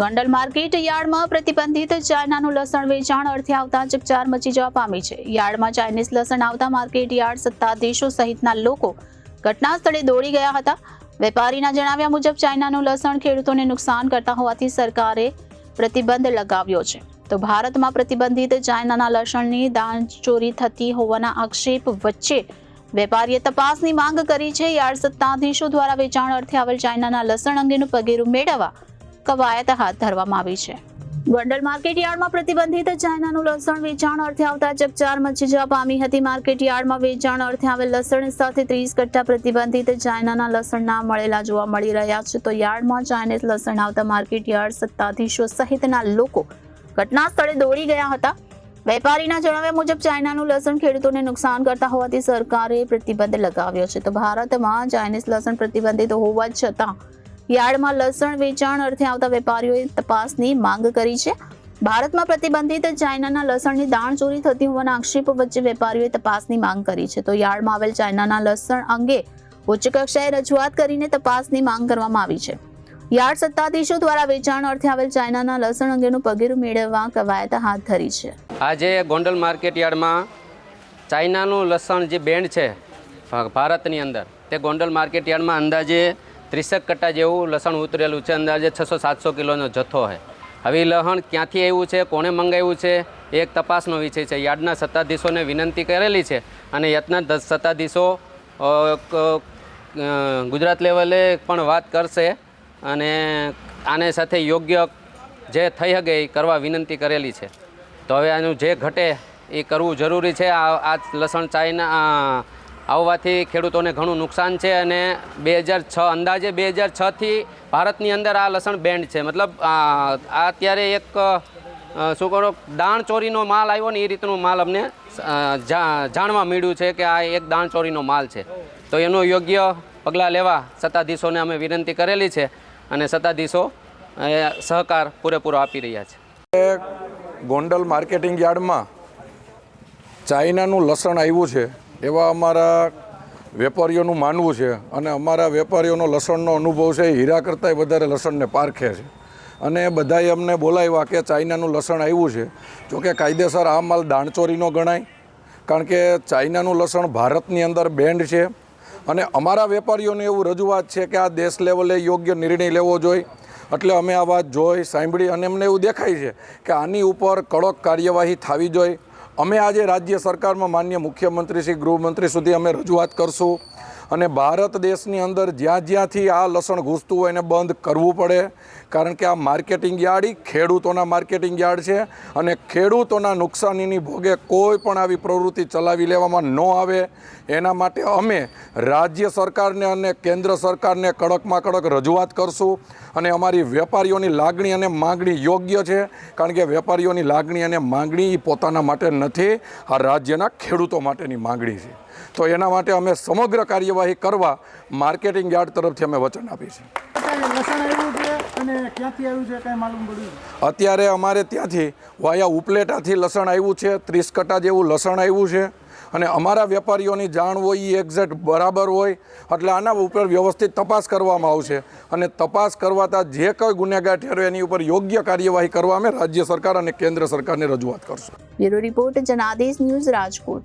Gondal market યાર્ડમાં પ્રતિબંધિત ચાઇનાનું લસણ વેચાણ અર્થે આવતા ચકચાર મચી જવા પામી છે। યાર્ડમાં ચાઇનીઝ લસણ આવતા માર્કેટ યાર્ડ સત્તાધીશો સહિતના લોકો ઘટના સ્થળે દોડી ગયા હતા। વેપારીના જણાવ્યા મુજબ ચાઇનાનું લસણ ખેડૂતોને નુકસાન કરતા હોવાથી સરકારે પ્રતિબંધ લગાવ્યો છે। તો ભારતમાં પ્રતિબંધિત ચાઇનાના લસણની દાણચોરી થતી હોવાના આક્ષેપ વચ્ચે વેપારીએ તપાસની માંગ કરી છે। યાર્ડ સત્તાધીશો દ્વારા વેચાણ અર્થે આવેલ ચાઇનાના લસણ અંગેનું પગેરું મેળવવા કવાયત હાથ ધરવામાં આવી છે। ગોંડલ માર્કેટ યાર્ડમાં પ્રતિબંધિત ચાઇનાનું લસણ વેચાણ અર્થે આવતા ચકચાર મચી જવા પામી હતી। માર્કેટ યાર્ડમાં વેચાણ અર્થે આવેલ લસણ સાથે 30 કટ્ટા પ્રતિબંધિત ચાઇનાના લસણના મળેલા જોવા મળી રહ્યા છે। તો યાર્ડમાં ચાઇનીઝ લસણ આવતા માર્કેટ યાર્ડ સત્તાધીશો સહિતના લોકો ઘટના સ્થળે દોડી ગયા હતા। વેપારીના જણાવ્યા મુજબ ચાઇનાનું લસણ ખેડૂતોને નુકસાન કરતા હોવાથી સરકારે પ્રતિબંધ લગાવ્યો છે। તો ભારતમાં ચાઇનીઝ લસણ પ્રતિબંધિત હોવા છતાં યાર્ડમાં લસણ વેચાણ અર્થે આવતા વેપારીઓએ તપાસની માંગ કરી છે। ભારતમાં પ્રતિબંધિત ચાઇનાના લસણની દાણચોરી થતી હોવાના આક્ષેપ વચ્ચે વેપારીઓએ તપાસની માંગ કરી છે। તો યાર્ડમાં આવેલ ચાઇનાના લસણ અંગે ઉચ્ચ કક્ષાએ રજૂઆત કરીને તપાસની માંગ કરવામાં આવી છે। યાર્ડ સત્તાધીશો દ્વારા વેચાણ અર્થે આવેલ ચાઇનાના લસણ અંગેનું પગેરું મેળવવા કવાયત હાથ ધરી છે। આજે ગોંડલ માર્કેટ યાર્ડમાં ચાઇનાનું લસણ જે બેન્ડ છે ભારતની અંદર, તે ગોંડલ માર્કેટ યાર્ડમાં અંદાજે 30 કટ્ટા જેવું લસણ ઉતરેલું છે। અંદાજે 600-700 કિલોનો જથ્થો છે। હવે લસણ ક્યાંથી આવ્યું છે, કોણે મંગાવ્યું છે, એ એક તપાસનો વિષય છે। યાર્ડના સત્તાધીશોને વિનંતી કરેલી છે અને યાર્ડના સત્તાધીશો ગુજરાત લેવલે પણ વાત કરશે અને આને સાથે યોગ્ય જે થઈ શકે એ કરવા વિનંતી કરેલી છે। તો હવે આનું જે ઘટે એ કરવું જરૂરી છે। આ લસણ ચાઇના આવવાથી ખેડૂતોને ઘણું નુકસાન છે અને 2006 અંદાજે 2006થી ભારતની અંદર આ લસણ બેન્ડ છે। મતલબ આ અત્યારે એક શું કરો દાણ ચોરીનો માલ આવ્યો ને એ રીતનો માલ અમને જાણવા મળ્યું છે કે આ એક દાણ ચોરીનો માલ છે। તો એનું યોગ્ય પગલાં લેવા સત્તાધીશોને અમે વિનંતી કરેલી છે અને સત્તાધીશો સહકાર પૂરેપૂરો આપી રહ્યા છે। ગોંડલ માર્કેટિંગ યાર્ડમાં ચાઇનાનું લસણ આવ્યું છે એવા અમારા વેપારીઓનું માનવું છે અને અમારા વેપારીઓનો લસણનો અનુભવ છે હીરા કરતાંય વધારે લસણને પારખે છે અને બધાએ અમને બોલાવ્યા કે ચાઇનાનું લસણ આવ્યું છે। જોકે કાયદેસર આ માલ દાણચોરીનો ગણાય, કારણ કે ચાઇનાનું લસણ ભારતની અંદર બેન્ડ છે અને અમારા વેપારીઓને એવું રજૂઆત છે કે આ દેશ લેવલે યોગ્ય નિર્ણય લેવો જોઈએ। એટલે અમે આ વાત જોઈ સાંભળી અને અમને એવું દેખાય છે કે આની ઉપર કડક કાર્યવાહી થવી જોઈએ। અમે આજે રાજ્ય સરકારમાં માનનીય મુખ્યમંત્રી શ્રી ગૃહમંત્રી સુધી અમે રજૂઆત કરશું અને ભારત દેશની અંદર જ્યાંથી આ લસણ ઘૂસતું હોય એને બંધ કરવું પડે, કારણ કે આ માર્કેટિંગ યાર્ડ ખેડૂતોના માર્કેટિંગ યાર્ડ છે અને ખેડૂતોના નુકસાનીની ભોગે કોઈ પણ આવી પ્રવૃત્તિ ચલાવી લેવામાં ન આવે એના માટે અમે રાજ્ય સરકારને અને કેન્દ્ર સરકારને કડકમાં કડક રજૂઆત કરશું અને અમારી વેપારીઓની લાગણી અને માગણી યોગ્ય છે, કારણ કે વેપારીઓની લાગણી અને માગણી એ પોતાના માટે નથી, આ રાજ્યના ખેડૂતો માટેની માગણી છે। તો એના માટે અમે સમગ્ર કાર્યવાહી કરવા માર્કેટિંગ યાર્ડ તરફથી અમે વચન આપીએ છીએ। અત્યારે અમારે ત્યાંથી વાયા ઉપલેટાથી લસણ આવ્યું છે, 30 કટ્ટા જેવું લસણ આવ્યું છે અને અમારા વેપારીઓની જાણ હોય એ એક્ઝેક્ટ બરાબર હોય એટલે આના ઉપર વ્યવસ્થિત તપાસ કરવામાં આવશે અને તપાસ કરવાતા જે કોઈ ગુનેગાર ઠેરવે એની ઉપર યોગ્ય કાર્યવાહી કરવા અમે રાજ્ય સરકાર અને કેન્દ્ર સરકારને રજૂઆત કરશું। Bureau report Janadesh news, Rajkot.